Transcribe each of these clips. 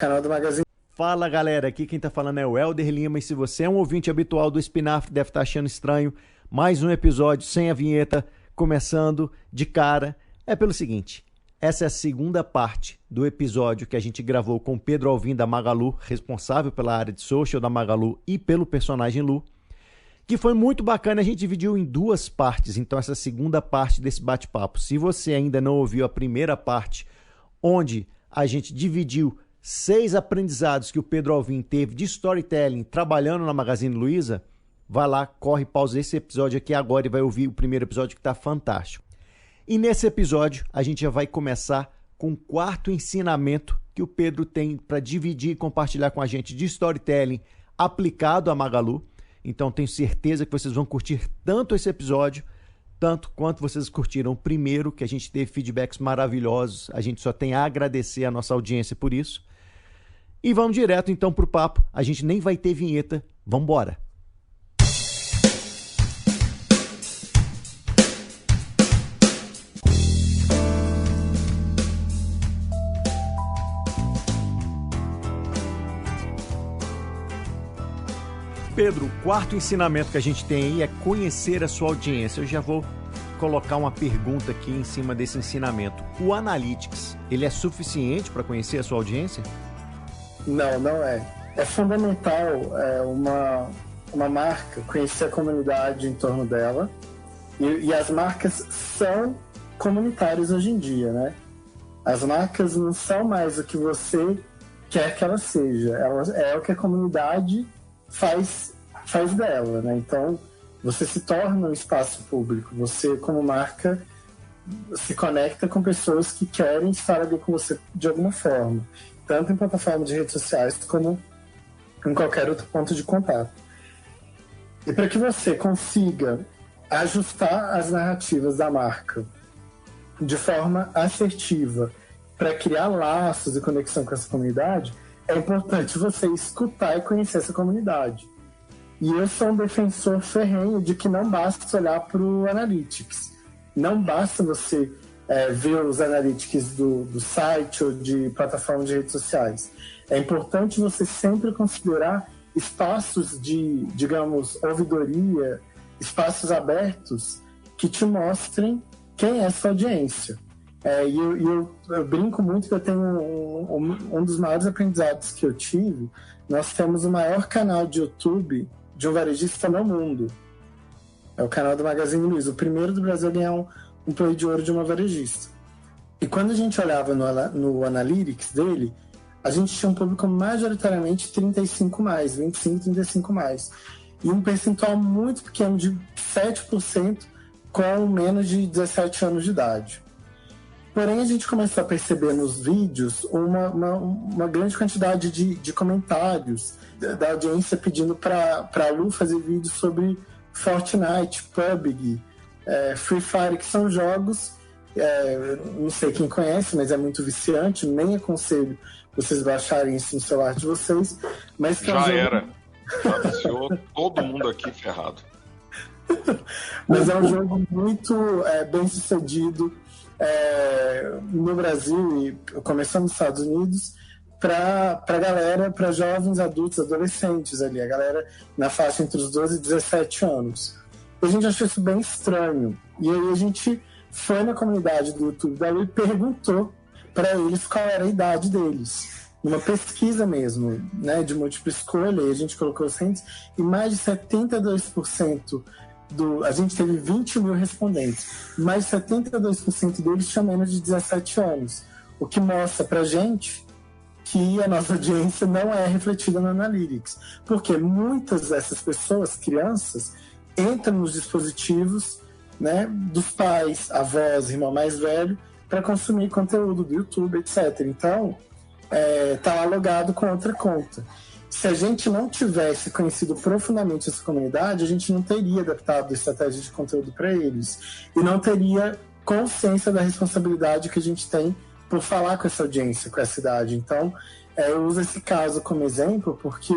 Canal do Magazine. Fala galera, aqui quem tá falando é o Helder Lima e se você é um ouvinte habitual do Espinafre deve estar achando estranho, mais um episódio sem a vinheta, começando de cara, é pelo seguinte, essa é a segunda parte do episódio que a gente gravou com Pedro Alvim da Magalu, responsável pela área de social da Magalu e pelo personagem Lu, que foi muito bacana, a gente dividiu em duas partes, então essa segunda parte desse bate-papo, se você ainda não ouviu a primeira parte, onde a gente dividiu 6 aprendizados que o Pedro Alvim teve de storytelling trabalhando na Magazine Luiza, vai lá, corre, pausa esse episódio aqui agora e vai ouvir o primeiro episódio que está fantástico. E nesse episódio a gente já vai começar com o quarto ensinamento que o Pedro tem para dividir e compartilhar com a gente de storytelling aplicado à Magalu. Então tenho certeza que vocês vão curtir tanto esse episódio, tanto quanto vocês curtiram o primeiro, que a gente teve feedbacks maravilhosos. A gente só tem a agradecer a nossa audiência por isso. E vamos direto então pro papo. A gente nem vai ter vinheta. Vamos embora. Pedro, o quarto ensinamento que a gente tem aí é conhecer a sua audiência. Eu já vou colocar uma pergunta aqui em cima desse ensinamento. O Analytics, ele é suficiente para conhecer a sua audiência? Não, não é. É fundamental uma marca conhecer a comunidade em torno dela. E as marcas são comunitárias hoje em dia, né? As marcas não são mais o que você quer que ela seja. É o que a comunidade faz dela, né? Então, você se torna um espaço público. Você, como marca, se conecta com pessoas que querem estar ali com você de alguma forma. Tanto em plataformas de redes sociais como em qualquer outro ponto de contato. E para que você consiga ajustar as narrativas da marca de forma assertiva para criar laços e conexão com essa comunidade, é importante você escutar e conhecer essa comunidade. E eu sou um defensor ferrenho de que não basta olhar para o Analytics. Não basta você ver os Analytics do site ou de plataformas de redes sociais. É importante você sempre considerar espaços de, digamos, ouvidoria, espaços abertos que te mostrem quem é a sua audiência. Eu brinco muito que eu tenho um dos maiores aprendizados que eu tive. Nós temos o maior canal de YouTube de um varejista no mundo. É o canal do Magazine Luiza, o primeiro do Brasil a ganhar um play de ouro de uma varejista. E quando a gente olhava no Analytics dele, a gente tinha um público majoritariamente 35+, 25, 35+. E um percentual muito pequeno de 7% com menos de 17 anos de idade. Porém, a gente começou a perceber nos vídeos uma grande quantidade de comentários da audiência pedindo para a Lu fazer vídeos sobre Fortnite, PUBG, Free Fire, que são jogos, não sei quem conhece, mas é muito viciante, nem aconselho vocês baixarem isso no celular de vocês. Mas já era. Já viciou todo mundo aqui ferrado. Mas é um jogo muito bem sucedido no Brasil e começando nos Estados Unidos para galera, para jovens, adultos, adolescentes ali, a galera na faixa entre os 12 e 17 anos. E a gente achou isso bem estranho. E aí a gente foi na comunidade do YouTube da Lu e perguntou para eles qual era a idade deles. Numa pesquisa mesmo, né, de múltipla escolha, e a gente colocou os índices, e mais de 72% a gente teve 20 mil respondentes, mais de 72% deles tinham menos de 17 anos, o que mostra pra gente que a nossa audiência não é refletida no Analytics, porque muitas dessas pessoas, crianças, entram nos dispositivos, né, dos pais, avós, irmão mais velho, para consumir conteúdo do YouTube, etc. Então, tá lá logado com outra conta. Se a gente não tivesse conhecido profundamente essa comunidade, a gente não teria adaptado a estratégia de conteúdo para eles e não teria consciência da responsabilidade que a gente tem por falar com essa audiência, com essa idade. Então, eu uso esse caso como exemplo porque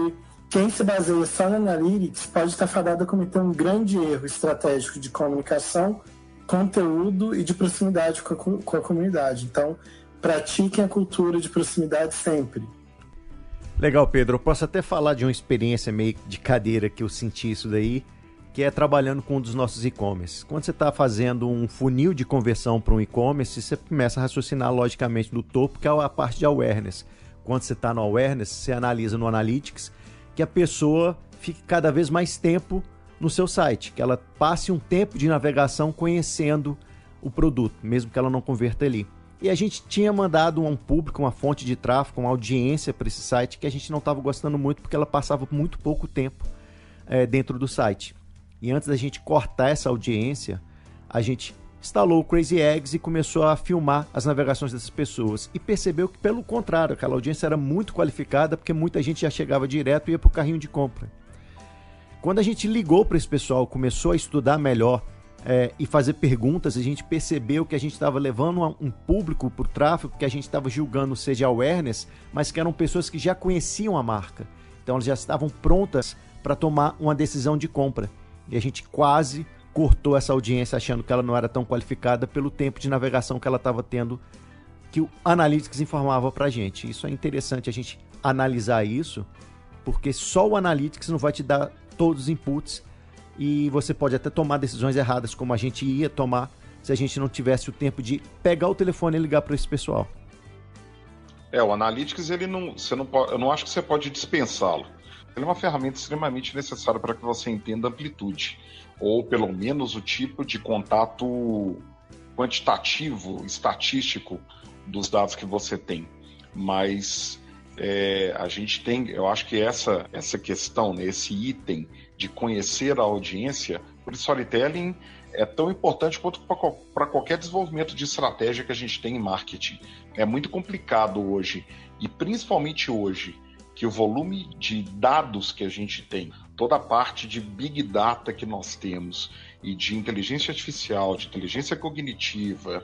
quem se baseia só no Analytics pode estar fadado a cometer um grande erro estratégico de comunicação, conteúdo e de proximidade com a comunidade. Então, pratiquem a cultura de proximidade sempre. Legal, Pedro. Eu posso até falar de uma experiência meio de cadeira que eu senti isso daí, que é trabalhando com um dos nossos e-commerce. Quando você está fazendo um funil de conversão para um e-commerce, você começa a raciocinar logicamente no topo, que é a parte de awareness. Quando você está no awareness, você analisa no Analytics que a pessoa fique cada vez mais tempo no seu site, que ela passe um tempo de navegação conhecendo o produto, mesmo que ela não converta ali. E a gente tinha mandado um público, uma fonte de tráfego, uma audiência para esse site que a gente não estava gostando muito porque ela passava muito pouco tempo dentro do site. E antes da gente cortar essa audiência, a gente instalou o Crazy Eggs e começou a filmar as navegações dessas pessoas. E percebeu que, pelo contrário, aquela audiência era muito qualificada porque muita gente já chegava direto e ia para o carrinho de compra. Quando a gente ligou para esse pessoal, começou a estudar melhor e fazer perguntas, a gente percebeu que a gente estava levando um público para o tráfego que a gente estava julgando seja awareness, mas que eram pessoas que já conheciam a marca. Então elas já estavam prontas para tomar uma decisão de compra. E a gente quase cortou essa audiência achando que ela não era tão qualificada pelo tempo de navegação que ela estava tendo, que o Analytics informava para a gente. Isso é interessante a gente analisar isso, porque só o Analytics não vai te dar todos os inputs e você pode até tomar decisões erradas, como a gente ia tomar se a gente não tivesse o tempo de pegar o telefone e ligar para esse pessoal. O Analytics, eu não acho que você pode dispensá-lo. Ele é uma ferramenta extremamente necessária para que você entenda a amplitude, ou pelo menos o tipo de contato quantitativo, estatístico dos dados que você tem. Mas a gente tem, eu acho que essa questão, né, esse item de conhecer a audiência, por storytelling é tão importante quanto para qualquer desenvolvimento de estratégia que a gente tem em marketing. É muito complicado hoje, e principalmente hoje, que o volume de dados que a gente tem, toda a parte de Big Data que nós temos, e de inteligência artificial, de inteligência cognitiva,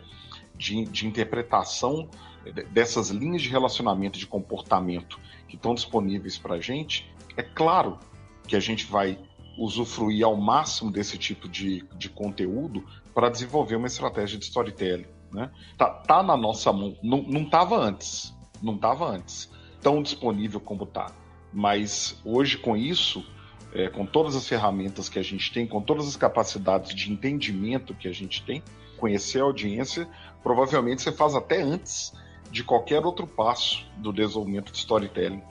de interpretação dessas linhas de relacionamento, de comportamento que estão disponíveis para a gente, é claro que a gente vai usufruir ao máximo desse tipo de conteúdo para desenvolver uma estratégia de storytelling, né? Tá na nossa mão, não estava antes tão disponível como está, mas hoje com isso, com todas as ferramentas que a gente tem, com todas as capacidades de entendimento que a gente tem, conhecer a audiência, provavelmente você faz até antes de qualquer outro passo do desenvolvimento de storytelling.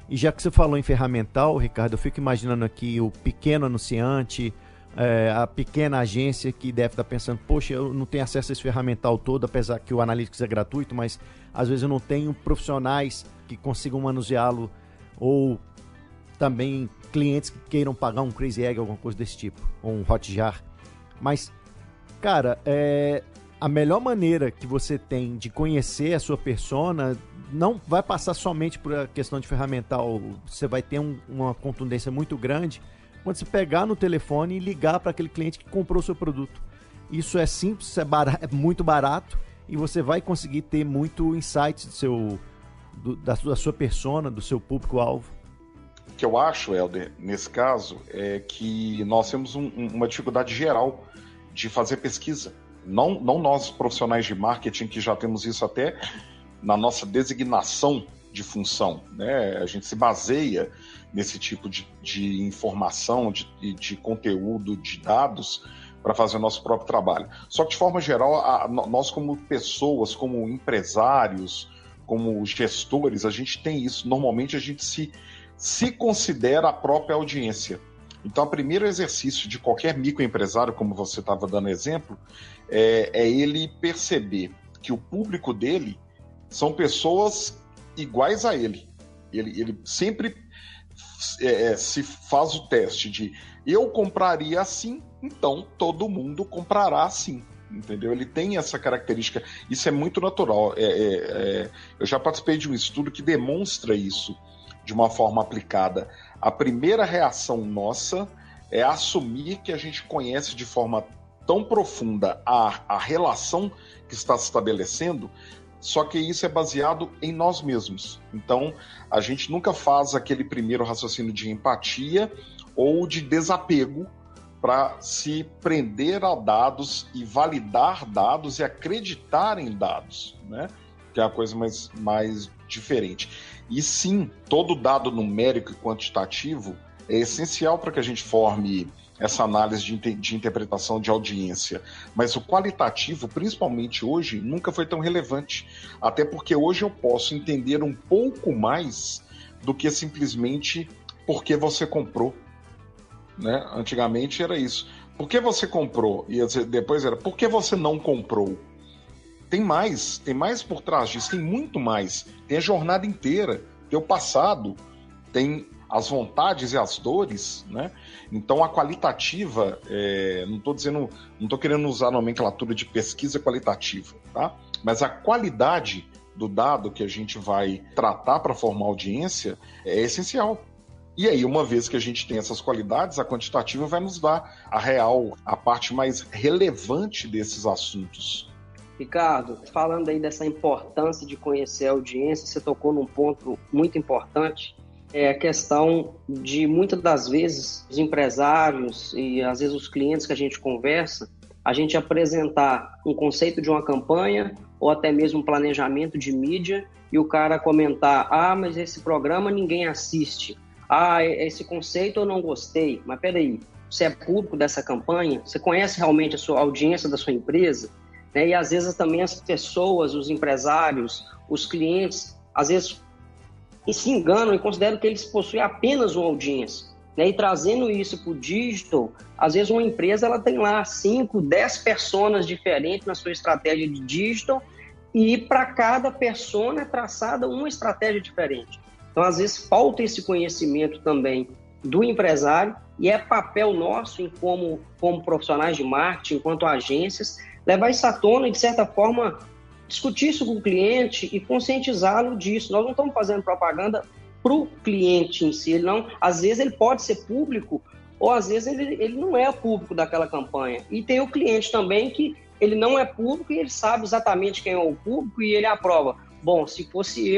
E já que você falou em ferramental, Ricardo, eu fico imaginando aqui o pequeno anunciante, a pequena agência que deve estar pensando, poxa, eu não tenho acesso a esse ferramental todo, apesar que o Analytics é gratuito, mas às vezes eu não tenho profissionais que consigam manuseá-lo, ou também clientes que queiram pagar um Crazy Egg, alguma coisa desse tipo, ou um Hotjar. Mas, cara, a melhor maneira que você tem de conhecer a sua persona não vai passar somente por a questão de ferramental. Você vai ter uma contundência muito grande quando você pegar no telefone e ligar para aquele cliente que comprou o seu produto. Isso é simples, é muito barato, e você vai conseguir ter muito insights da sua persona, do seu público-alvo. O que eu acho, Helder, nesse caso, é que nós temos uma dificuldade geral de fazer pesquisa. Não nós, profissionais de marketing, que já temos isso até na nossa designação de função, né? A gente se baseia nesse tipo de informação, de conteúdo, de dados, para fazer o nosso próprio trabalho. Só que, de forma geral, nós como pessoas, como empresários, como gestores, a gente tem isso. Normalmente a gente se considera a própria audiência. Então, o primeiro exercício de qualquer microempresário, como você estava dando exemplo, é ele perceber que o público dele são pessoas iguais a ele. Ele sempre se faz o teste de eu compraria assim, então todo mundo comprará assim. Entendeu? Ele tem essa característica. Isso é muito natural. Eu já participei de um estudo que demonstra isso de uma forma aplicada. A primeira reação nossa é assumir que a gente conhece de forma tão profunda a relação que está se estabelecendo, só que isso é baseado em nós mesmos. Então, a gente nunca faz aquele primeiro raciocínio de empatia ou de desapego para se prender a dados e validar dados e acreditar em dados, né? porque é uma coisa mais diferente. E sim, todo dado numérico e quantitativo é essencial para que a gente forme essa análise de interpretação de audiência. Mas o qualitativo, principalmente hoje, nunca foi tão relevante. Até porque hoje eu posso entender um pouco mais do que simplesmente porque você comprou. Né? Antigamente era isso. Por que você comprou? E depois era, por que você não comprou? Tem mais por trás disso, tem muito mais. Tem a jornada inteira, tem o passado, tem as vontades e as dores, né? Então a qualitativa, não estou querendo usar a nomenclatura de pesquisa qualitativa, tá? Mas a qualidade do dado que a gente vai tratar para formar audiência é essencial. E aí, uma vez que a gente tem essas qualidades, a quantitativa vai nos dar a real, a parte mais relevante desses assuntos. Ricardo, falando aí dessa importância de conhecer a audiência, você tocou num ponto muito importante, é a questão de, muitas das vezes, os empresários e às vezes os clientes que a gente conversa, a gente apresentar um conceito de uma campanha ou até mesmo um planejamento de mídia e o cara comentar, mas esse programa ninguém assiste, esse conceito eu não gostei, mas peraí, você é público dessa campanha? Você conhece realmente a sua audiência da sua empresa? E às vezes também as pessoas, os empresários, os clientes, às vezes se enganam e consideram que eles possuem apenas uma audiência. E trazendo isso para o digital, às vezes uma empresa ela tem lá 5, 10 personas diferentes na sua estratégia de digital e para cada persona é traçada uma estratégia diferente. Então, às vezes, falta esse conhecimento também do empresário e é papel nosso, como profissionais de marketing, enquanto agências, levar isso à tona e, de certa forma, discutir isso com o cliente e conscientizá-lo disso. Nós não estamos fazendo propaganda para o cliente em si. Às vezes ele pode ser público ou às vezes ele não é público daquela campanha. E tem o cliente também que ele não é público e ele sabe exatamente quem é o público e ele aprova. Bom, se fosse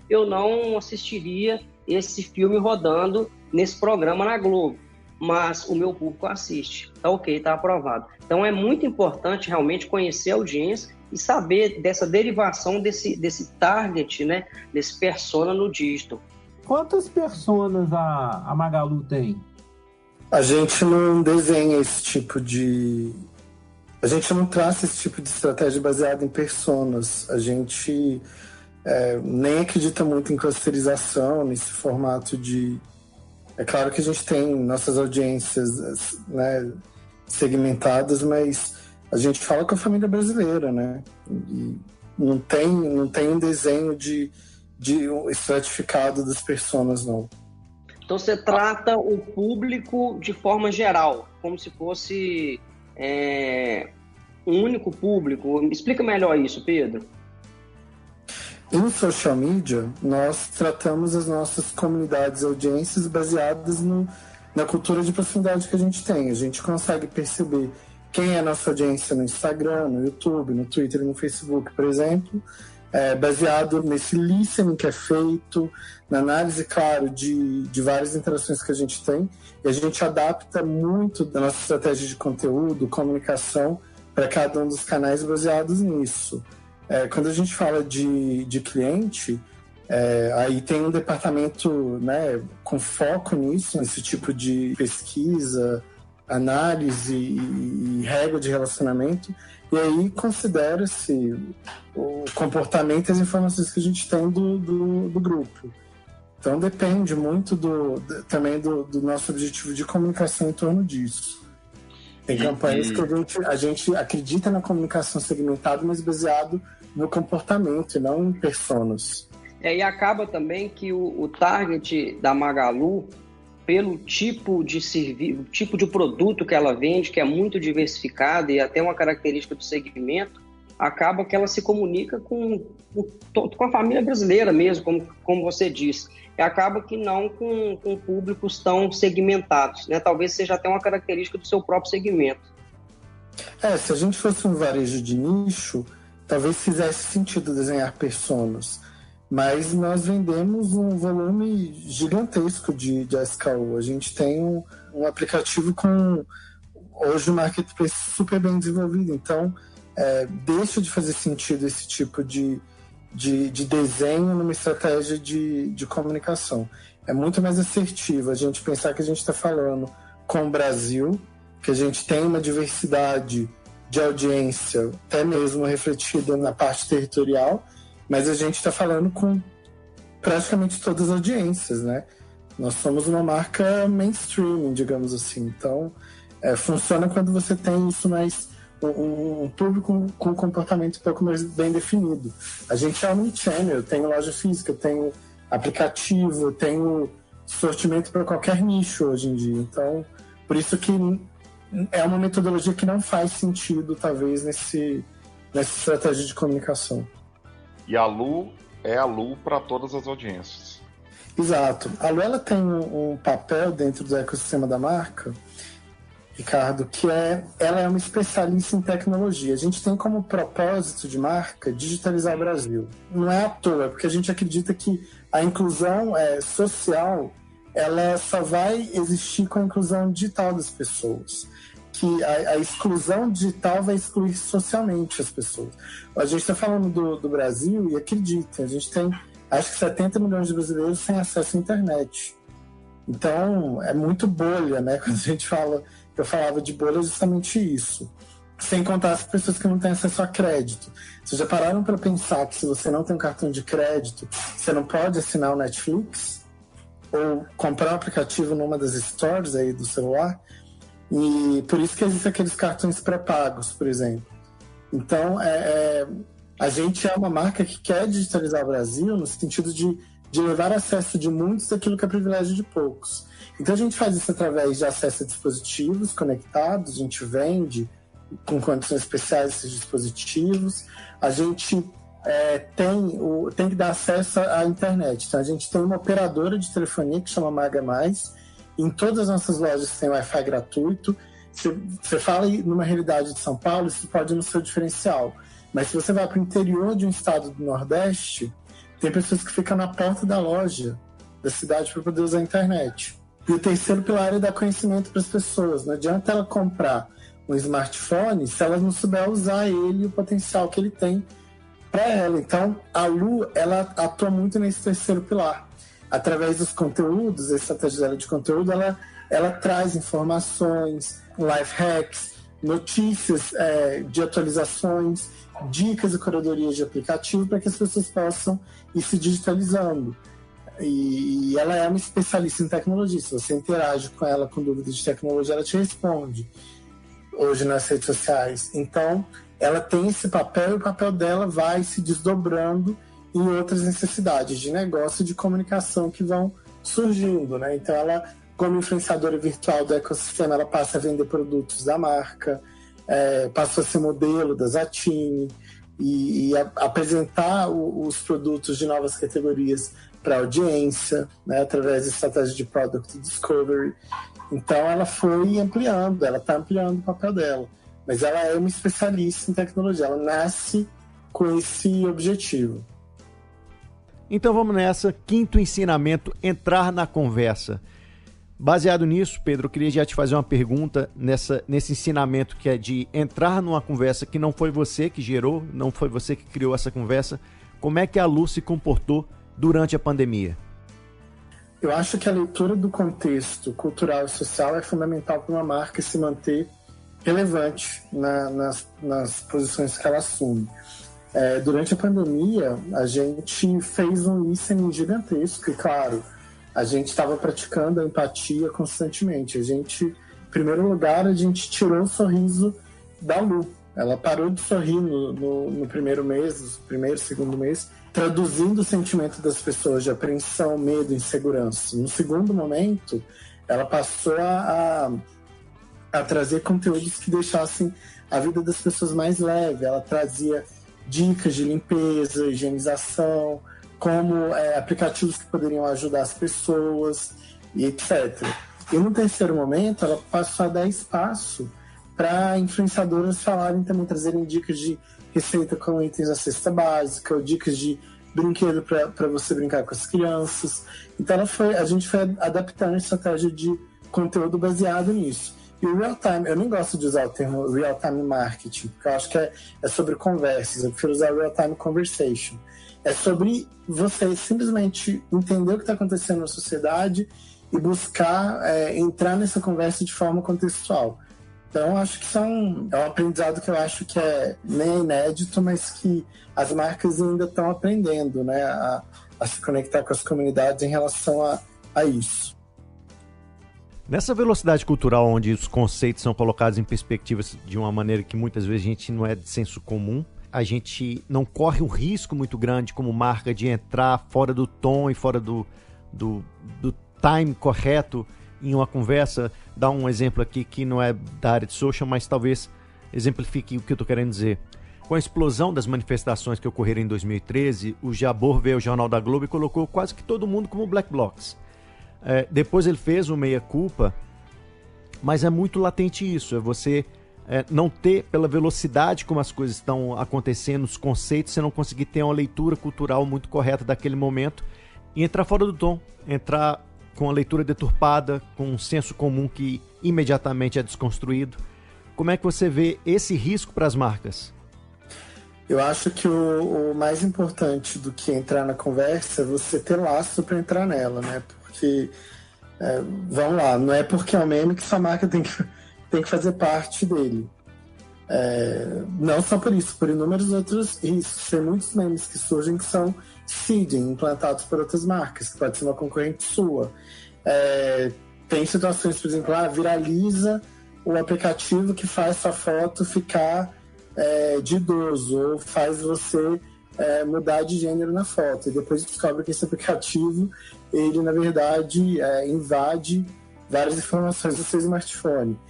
eu não assistiria esse filme rodando nesse programa na Globo. Mas o meu público assiste. Tá ok, tá aprovado. Então é muito importante realmente conhecer a audiência e saber dessa derivação desse target, né, desse persona no digital. Quantas personas a Magalu tem? A gente não desenha esse tipo de... A gente não traça esse tipo de estratégia baseada em personas. A gente nem acredita muito em clusterização, nesse formato de... É claro que a gente tem nossas audiências, né, segmentadas, mas a gente fala com a família brasileira, né? E não tem um desenho de estratificado das personas, não. Então você trata o público de forma geral, como se fosse um único público. Me explica melhor isso, Pedro. Em social media, nós tratamos as nossas comunidades e audiências baseadas na cultura de proximidade que a gente tem. A gente consegue perceber quem é a nossa audiência no Instagram, no YouTube, no Twitter e no Facebook, por exemplo, baseado nesse listening que é feito, na análise, claro, de várias interações que a gente tem, e a gente adapta muito da nossa estratégia de conteúdo, comunicação, para cada um dos canais baseados nisso. Quando a gente fala de cliente, aí tem um departamento, né, com foco nisso, nesse tipo de pesquisa, análise e regra de relacionamento, e aí considera-se o comportamento e as informações que a gente tem do grupo. Então depende muito também do nosso objetivo de comunicação em torno disso. Tem campanhas que a gente acredita na comunicação segmentada, mas baseado no comportamento e não em personas. E acaba também que o target da Magalu, pelo tipo de serviço, tipo de produto que ela vende, que é muito diversificado e até uma característica do segmento, acaba que ela se comunica com a família brasileira mesmo, como você disse. E acaba que não com públicos tão segmentados, né? Talvez seja até uma característica do seu próprio segmento. Se a gente fosse um varejo de nicho, talvez fizesse sentido desenhar personas. Mas nós vendemos um volume gigantesco de SKU. A gente tem um aplicativo com, hoje, um marketplace super bem desenvolvido. Então, deixa de fazer sentido esse tipo de de desenho numa estratégia de comunicação. É muito mais assertivo a gente pensar que a gente está falando com o Brasil, que a gente tem uma diversidade de audiência, até mesmo refletida na parte territorial, mas a gente está falando com praticamente todas as audiências, né? Nós somos uma marca mainstream, digamos assim. Então, funciona quando você tem isso mais um público com um comportamento um pouco mais bem definido. A gente é omnichannel, tem loja física, tem aplicativo, tem sortimento para qualquer nicho hoje em dia. Então, por isso que é uma metodologia que não faz sentido, talvez, nessa estratégia de comunicação. E a Lu é a Lu para todas as audiências. Exato. A Lu, ela tem um papel dentro do ecossistema da marca, Ricardo, que ela é uma especialista em tecnologia. A gente tem como propósito de marca digitalizar o Brasil. Não é à toa, porque a gente acredita que a inclusão social, ela só vai existir com a inclusão digital das pessoas. Que a exclusão digital vai excluir socialmente as pessoas. A gente está falando do Brasil, e acreditem, a gente tem, acho que 70 milhões de brasileiros sem acesso à internet. Então, é muito bolha, né? Quando a gente fala, eu falava de bolha, é justamente isso. Sem contar as pessoas que não têm acesso a crédito. Vocês já pararam para pensar que se você não tem um cartão de crédito, você não pode assinar o Netflix? Ou comprar um aplicativo numa das stores aí do celular? E por isso que existem aqueles cartões pré-pagos, por exemplo. Então, a gente é uma marca que quer digitalizar o Brasil no sentido de levar acesso de muitos daquilo que é privilégio de poucos. Então, a gente faz isso através de acesso a dispositivos conectados, a gente vende com condições especiais esses dispositivos, a gente tem que dar acesso à internet. Então, a gente tem uma operadora de telefonia que chama Maga Mais. Em todas as nossas lojas tem Wi-Fi gratuito. Você fala numa realidade de São Paulo, isso pode não ser o diferencial. Mas se você vai para o interior de um estado do Nordeste, tem pessoas que ficam na porta da loja da cidade para poder usar a internet. E o terceiro pilar é dar conhecimento para as pessoas. Não adianta ela comprar um smartphone se ela não souber usar ele e o potencial que ele tem para ela. Então, a Lu, ela atua muito nesse terceiro pilar. Através dos conteúdos, a estratégia dela de conteúdo, ela traz informações, life hacks, notícias de atualizações, dicas e curadorias de aplicativo para que as pessoas possam ir se digitalizando. E ela é uma especialista em tecnologia. Se você interage com ela com dúvidas de tecnologia, ela te responde hoje nas redes sociais. Então, ela tem esse papel e o papel dela vai se desdobrando em outras necessidades de negócio e de comunicação que vão surgindo, né? Então, ela, como influenciadora virtual do ecossistema, ela passa a vender produtos da marca, passou a ser modelo da Zatini e apresentar os produtos de novas categorias para a audiência, né, através da estratégia de Product Discovery. Então, ela foi ampliando, ela está ampliando o papel dela. Mas ela é uma especialista em tecnologia, ela nasce com esse objetivo. Então vamos nessa, quinto ensinamento, entrar na conversa. Baseado nisso, Pedro, eu queria já te fazer uma pergunta nesse ensinamento que é de entrar numa conversa que não foi você que gerou, não foi você que criou essa conversa. Como é que a Lu se comportou durante a pandemia? Eu acho que a leitura do contexto cultural e social é fundamental para uma marca se manter relevante nas posições que ela assume. Durante a pandemia, a gente fez um listening gigantesco e, claro, a gente estava praticando a empatia constantemente. Em primeiro lugar, a gente tirou o sorriso da Lu. Ela parou de sorrir no primeiro mês, segundo mês, traduzindo o sentimento das pessoas de apreensão, medo, insegurança. No segundo momento, ela passou a trazer conteúdos que deixassem a vida das pessoas mais leve. Ela trazia dicas de limpeza, higienização, como aplicativos que poderiam ajudar as pessoas, e etc. E no terceiro momento, ela passou a dar espaço para influenciadoras falarem também, trazerem dicas de receita com itens da cesta básica, ou dicas de brinquedo para você brincar com as crianças. Então a gente foi adaptando a estratégia de conteúdo baseado nisso. E o real-time, eu nem gosto de usar o termo real-time marketing, porque eu acho que é sobre conversas, eu prefiro usar real-time conversation. É sobre você simplesmente entender o que está acontecendo na sociedade e buscar entrar nessa conversa de forma contextual. Então, acho que é um aprendizado que eu acho que nem é inédito, mas que as marcas ainda estão aprendendo, né, a se conectar com as comunidades em relação a isso. Nessa velocidade cultural onde os conceitos são colocados em perspectivas de uma maneira que muitas vezes a gente não é de senso comum, a gente não corre um risco muito grande como marca de entrar fora do tom e fora do time correto em uma conversa. Dar um exemplo aqui que não é da área de social, mas talvez exemplifique o que eu estou querendo dizer. Com a explosão das manifestações que ocorreram em 2013, o Jabor veio ao Jornal da Globo e colocou quase que todo mundo como Black Blocs. Depois ele fez o meia-culpa, mas é muito latente isso, é você não ter, pela velocidade como as coisas estão acontecendo, os conceitos, você não conseguir ter uma leitura cultural muito correta daquele momento e entrar fora do tom, entrar com a leitura deturpada, com um senso comum que imediatamente é desconstruído. Como é que você vê esse risco para as marcas? Eu acho que o mais importante do que entrar na conversa é você ter laço para entrar nela, né? Porque, vamos lá, não é porque é um meme que sua marca tem que fazer parte dele. Não só por isso, por inúmeros outros riscos. Tem muitos memes que surgem que são seeding, implantados por outras marcas, que pode ser uma concorrente sua. Tem situações, por exemplo, viraliza o aplicativo que faz sua foto ficar de idoso, ou faz você mudar de gênero na foto, e depois descobre que esse aplicativo, ele na verdade invade várias informações do seu smartphone.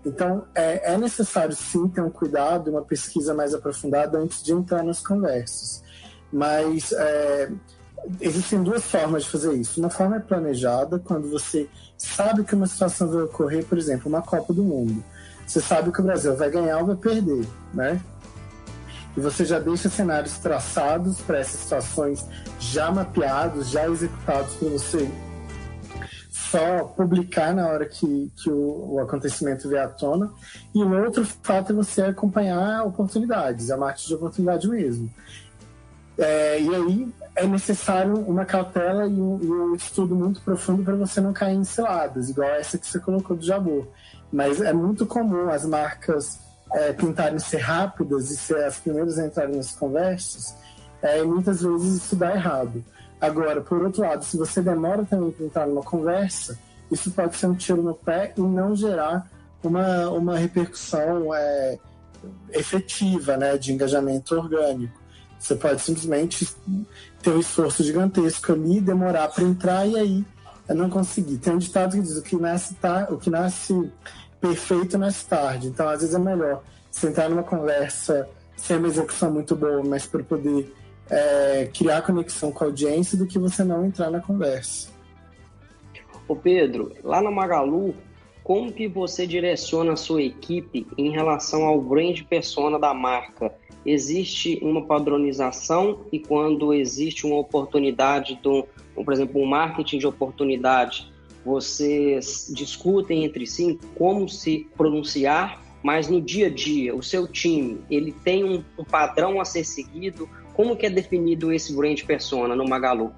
Então é necessário sim ter um cuidado, uma pesquisa mais aprofundada antes de entrar nas conversas, mas existem duas formas de fazer isso. Uma forma é planejada, quando você sabe que uma situação vai ocorrer, por exemplo, uma Copa do Mundo. Você sabe que o Brasil vai ganhar ou vai perder, né? E você já deixa cenários traçados para essas situações, já mapeados, já executados para você só publicar na hora que o acontecimento vier à tona. E o outro fato é você acompanhar oportunidades, a marketing de oportunidade mesmo. E aí é necessário uma cautela e um estudo muito profundo para você não cair em ciladas, igual essa que você colocou do Jabor. Mas é muito comum as marcas tentarem ser rápidas e ser as primeiras a entrarem nas conversas, e muitas vezes isso dá errado. Agora, por outro lado, se você demora também para entrar numa conversa, isso pode ser um tiro no pé e não gerar uma repercussão efetiva, né, de engajamento orgânico. Você pode simplesmente ter um esforço gigantesco ali, demorar para entrar e aí não conseguir. Tem um ditado que diz: o que nasce perfeito nasce tarde. Então, às vezes é melhor você entrar numa conversa sem uma execução muito boa, mas para poder criar conexão com a audiência, do que você não entrar na conversa. Ô Pedro, lá na Magalu, como que você direciona a sua equipe em relação ao brand persona da marca? Existe uma padronização, e quando existe uma oportunidade, por exemplo, um marketing de oportunidade, vocês discutem entre si como se pronunciar, mas no dia a dia, o seu time, ele tem um padrão a ser seguido? Como que é definido esse brand persona no Magalu?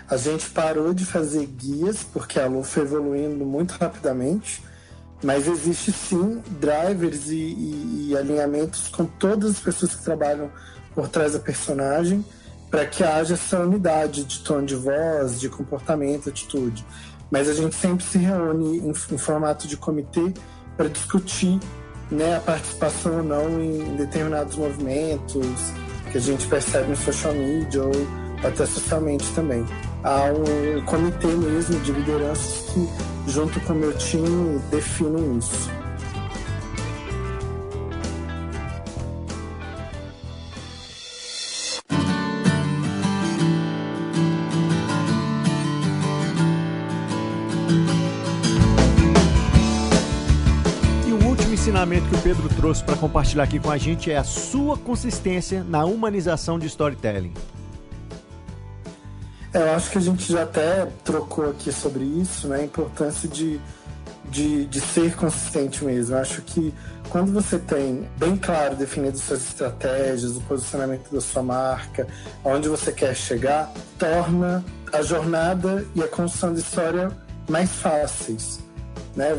A gente parou de fazer guias, porque a Lu foi evoluindo muito rapidamente, mas existe sim drivers e alinhamentos com todas as pessoas que trabalham por trás da personagem, para que haja essa unidade de tom de voz, de comportamento, atitude. Mas a gente sempre se reúne em formato de comitê para discutir, né, a participação ou não em determinados movimentos que a gente percebe no social media ou até socialmente também. Há um comitê mesmo de lideranças que, junto com o meu time, definem isso. O ensinamento que o Pedro trouxe para compartilhar aqui com a gente é a sua consistência na humanização de storytelling. Eu acho que a gente já até trocou aqui sobre isso, né? A importância de de ser consistente mesmo. Eu acho que quando você tem bem claro definido suas estratégias, o posicionamento da sua marca, aonde você quer chegar, torna a jornada e a construção da história mais fáceis, né?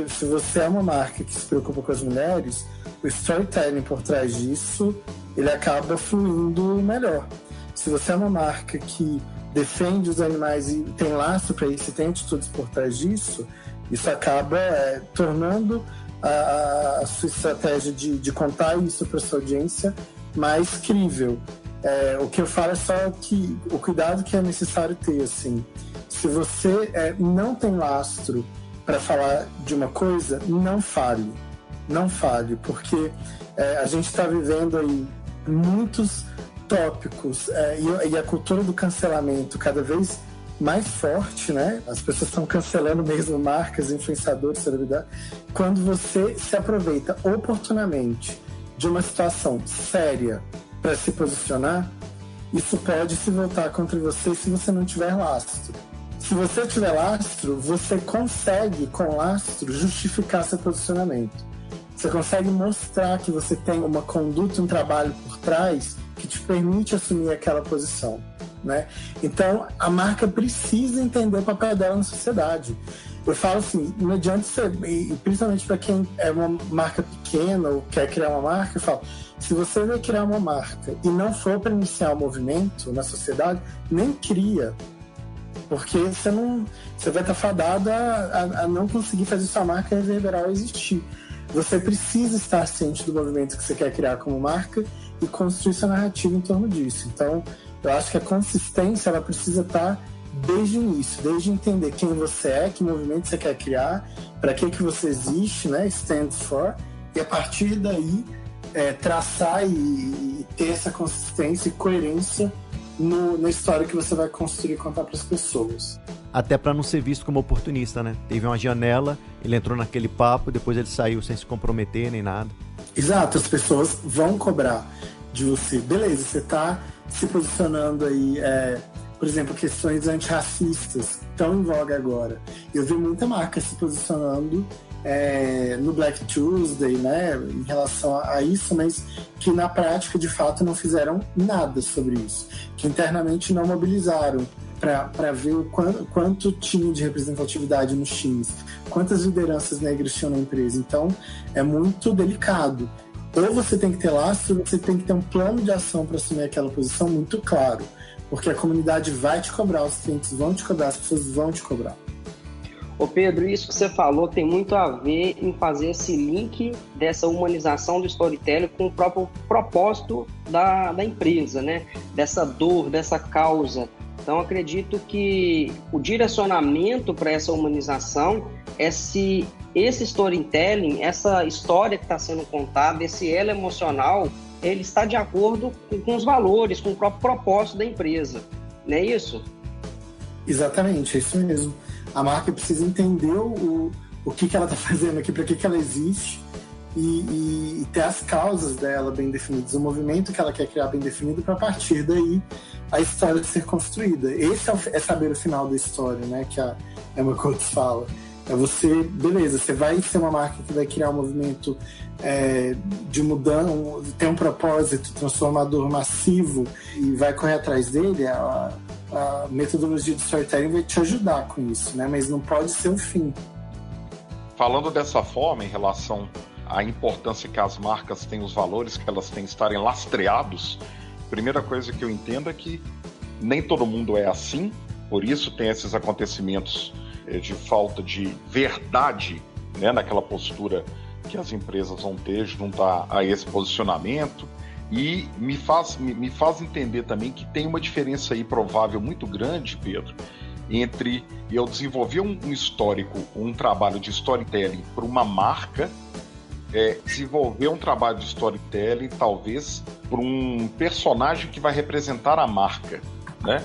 Se você é uma marca que se preocupa com as mulheres, o storytelling por trás disso, ele acaba fluindo melhor. Se você é uma marca que defende os animais e tem laço para isso, e tem atitudes por trás disso, isso acaba tornando a sua estratégia de contar isso para sua audiência mais crível. O que eu falo é só que o cuidado que é necessário ter, assim, se você não tem lastro para falar de uma coisa, não fale, porque a gente está vivendo aí muitos tópicos e a cultura do cancelamento cada vez mais forte, né? As pessoas estão cancelando mesmo marcas, influenciadores, celebridades. Quando você se aproveita oportunamente de uma situação séria para se posicionar, isso pode se voltar contra você se você não tiver lastro. Se você tiver lastro, você consegue, com lastro, justificar seu posicionamento. Você consegue mostrar que você tem uma conduta, um trabalho por trás que te permite assumir aquela posição, né? Então, a marca precisa entender o papel dela na sociedade. Eu falo assim, não adianta ser, e principalmente para quem é uma marca pequena ou quer criar uma marca, eu falo, se você vai criar uma marca e não for para iniciar um movimento na sociedade, nem cria, porque você vai estar fadada a não conseguir fazer sua marca reverberar ou existir. Você precisa estar ciente do movimento que você quer criar como marca e construir sua narrativa em torno disso. Então, eu acho que a consistência ela precisa estar desde o início, desde entender quem você é, que movimento você quer criar, para que você existe, né, stands for, e a partir daí traçar e ter essa consistência e coerência na história que você vai construir e contar para as pessoas. Até para não ser visto como oportunista, né? Teve uma janela, ele entrou naquele papo, depois ele saiu sem se comprometer nem nada. Exato, as pessoas vão cobrar de você. Beleza, você está se posicionando aí, por exemplo, questões antirracistas estão em voga agora. Eu vi muita marca se posicionando no Black Tuesday, né, em relação a isso, mas que na prática, de fato, não fizeram nada sobre isso. Que internamente não mobilizaram para ver o quanto tinha de representatividade nos times, quantas lideranças negras tinham na empresa. Então, é muito delicado. Ou você tem que ter lastro, você tem que ter um plano de ação para assumir aquela posição muito claro, porque a comunidade vai te cobrar, os clientes vão te cobrar, as pessoas vão te cobrar. Ô Pedro, isso que você falou tem muito a ver em fazer esse link dessa humanização do storytelling com o próprio propósito da empresa, né? Dessa dor, dessa causa. Então, acredito que o direcionamento para essa humanização é se esse storytelling, essa história que está sendo contada, esse elo emocional, ele está de acordo com os valores, com o próprio propósito da empresa. Não é isso? Exatamente, é isso mesmo. A marca precisa entender o que ela está fazendo aqui, para que ela existe e ter as causas dela bem definidas, o movimento que ela quer criar bem definido, para a partir daí a história ser construída. Esse é saber o final da história, né, que a Emma Coates fala. É você, beleza, você vai ser uma marca que vai criar um movimento de mudança, tem um propósito transformador massivo e vai correr atrás dele. A metodologia de storytelling vai te ajudar com isso, né? Mas não pode ser o fim. Falando dessa forma, em relação à importância que as marcas têm, os valores que elas têm estarem lastreados, a primeira coisa que eu entendo é que nem todo mundo é assim, por isso tem esses acontecimentos de falta de verdade, né, naquela postura que as empresas vão ter junto a esse posicionamento. E me faz entender também que tem uma diferença aí provável muito grande, Pedro, entre eu desenvolver um histórico, um trabalho de storytelling para uma marca, desenvolver um trabalho de storytelling talvez para um personagem que vai representar a marca, né?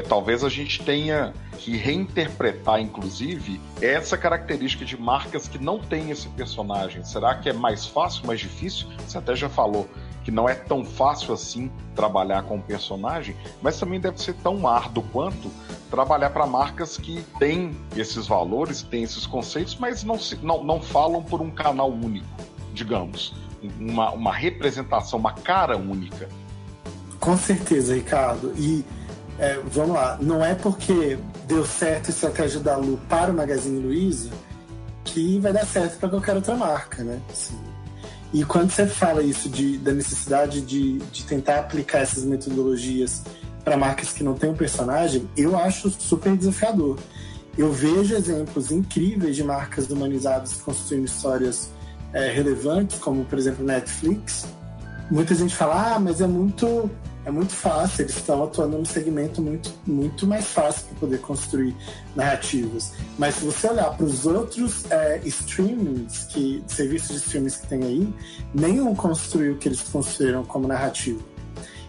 Talvez a gente tenha que reinterpretar, inclusive, essa característica de marcas que não têm esse personagem. Será que é mais fácil, mais difícil? Você até já falou que não é tão fácil assim trabalhar com o personagem, mas também deve ser tão árduo quanto trabalhar para marcas que têm esses valores, têm esses conceitos, mas não falam por um canal único, digamos, uma representação, uma cara única. Com certeza, Ricardo. E vamos lá, não é porque deu certo a estratégia da Lu para o Magazine Luiza que vai dar certo para qualquer outra marca, né? Assim, e quando você fala isso da necessidade de tentar aplicar essas metodologias para marcas que não têm um personagem, eu acho super desafiador. Eu vejo exemplos incríveis de marcas humanizadas construindo histórias relevantes, como, por exemplo, Netflix. Muita gente fala, mas é muito fácil, eles estão atuando num segmento muito, muito mais fácil para poder construir narrativas. Mas se você olhar para os outros serviços de streamings que tem aí, nenhum construiu o que eles construíram como narrativa.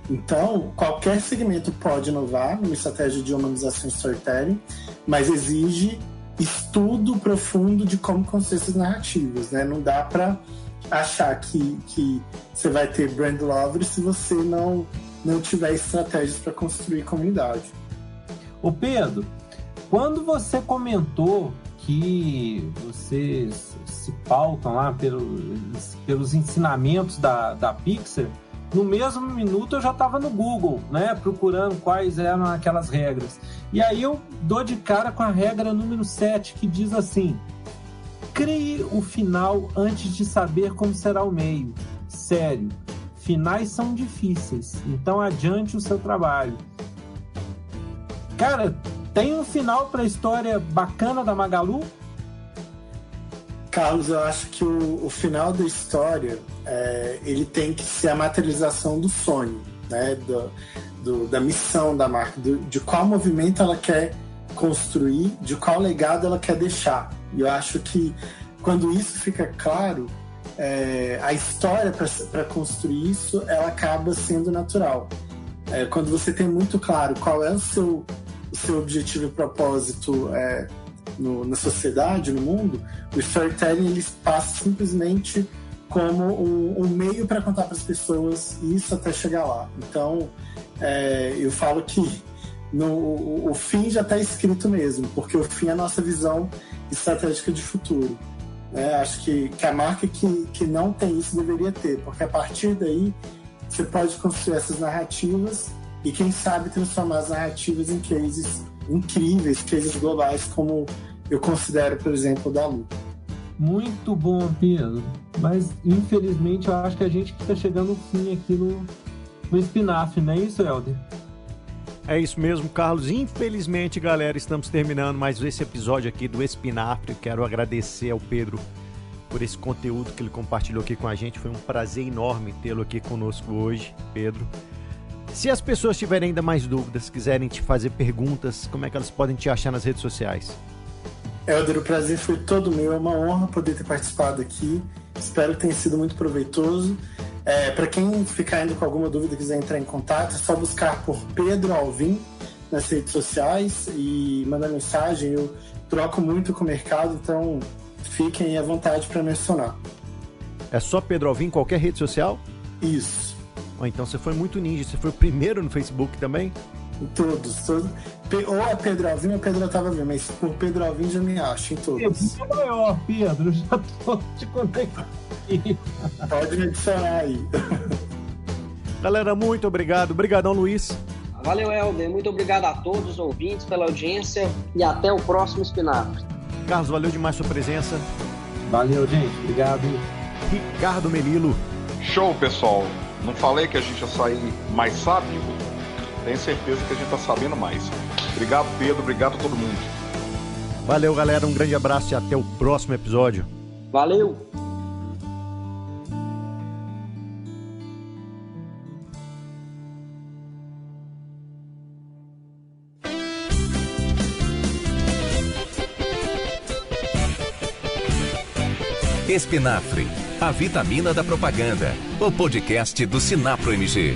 Então, qualquer segmento pode inovar numa estratégia de humanização e storytelling, mas exige estudo profundo de como construir essas narrativas, né? Não dá para achar que você vai ter brand lovers se você não tiver estratégias para construir comunidade. Ô Pedro, quando você comentou que vocês se pautam lá pelos ensinamentos da Pixar, no mesmo minuto eu já estava no Google, né, procurando quais eram aquelas regras. E aí eu dou de cara com a regra número 7, que diz assim: crie o final antes de saber como será o meio. Sério, finais são difíceis, então adiante o seu trabalho. Cara, tem um final para a história bacana da Magalu? Carlos, eu acho que o final da história ele tem que ser a materialização do sonho, né? Da missão da marca, de qual movimento ela quer construir, de qual legado ela quer deixar. E eu acho que quando isso fica claro, a história para construir isso, ela acaba sendo natural. Quando você tem muito claro qual é o seu objetivo e propósito na sociedade, no mundo, o storytelling ele passa simplesmente como um meio para contar para as pessoas isso até chegar lá. Então, eu falo que o fim já está escrito mesmo, porque o fim é a nossa visão estratégica de futuro. Acho que a marca que não tem isso deveria ter, porque a partir daí você pode construir essas narrativas e, quem sabe, transformar as narrativas em cases incríveis, cases globais, como eu considero, por exemplo, da Lu. Muito bom, Pedro. Mas, infelizmente, eu acho que a gente está chegando ao fim aqui no Espinafre, não é isso, Helder? É isso mesmo, Carlos. Infelizmente, galera, estamos terminando mais esse episódio aqui do Espinafre. Quero agradecer ao Pedro por esse conteúdo que ele compartilhou aqui com a gente. Foi um prazer enorme tê-lo aqui conosco hoje, Pedro. Se as pessoas tiverem ainda mais dúvidas, quiserem te fazer perguntas, como é que elas podem te achar nas redes sociais? Helder, o prazer foi todo meu. É uma honra poder ter participado aqui. Espero que tenha sido muito proveitoso. Para quem ficar indo com alguma dúvida e quiser entrar em contato, é só buscar por Pedro Alvim nas redes sociais e mandar mensagem. Eu troco muito com o mercado, então fiquem à vontade para mencionar. É só Pedro Alvim em qualquer rede social? Isso. Então você foi muito ninja. Você foi o primeiro no Facebook também? Todos. Ou é Pedro Alvim ou Pedro Otávio Alvim, mas por Pedro Alvim já me acho em todos. É maior, Pedro. Já tô te conectando. Pode me adicionar aí. Galera, muito obrigado. Obrigadão, Luiz. Valeu, Helder. Muito obrigado a todos os ouvintes pela audiência e até o próximo Espinafre. Carlos, valeu demais sua presença. Valeu, gente. Obrigado. Ricardo Melilo. Show, pessoal. Não falei que a gente ia sair mais sábio? Tenho certeza que a gente tá sabendo mais. Obrigado, Pedro. Obrigado a todo mundo. Valeu, galera. Um grande abraço e até o próximo episódio. Valeu! Espinafre, a vitamina da propaganda. O podcast do Sinapro MG.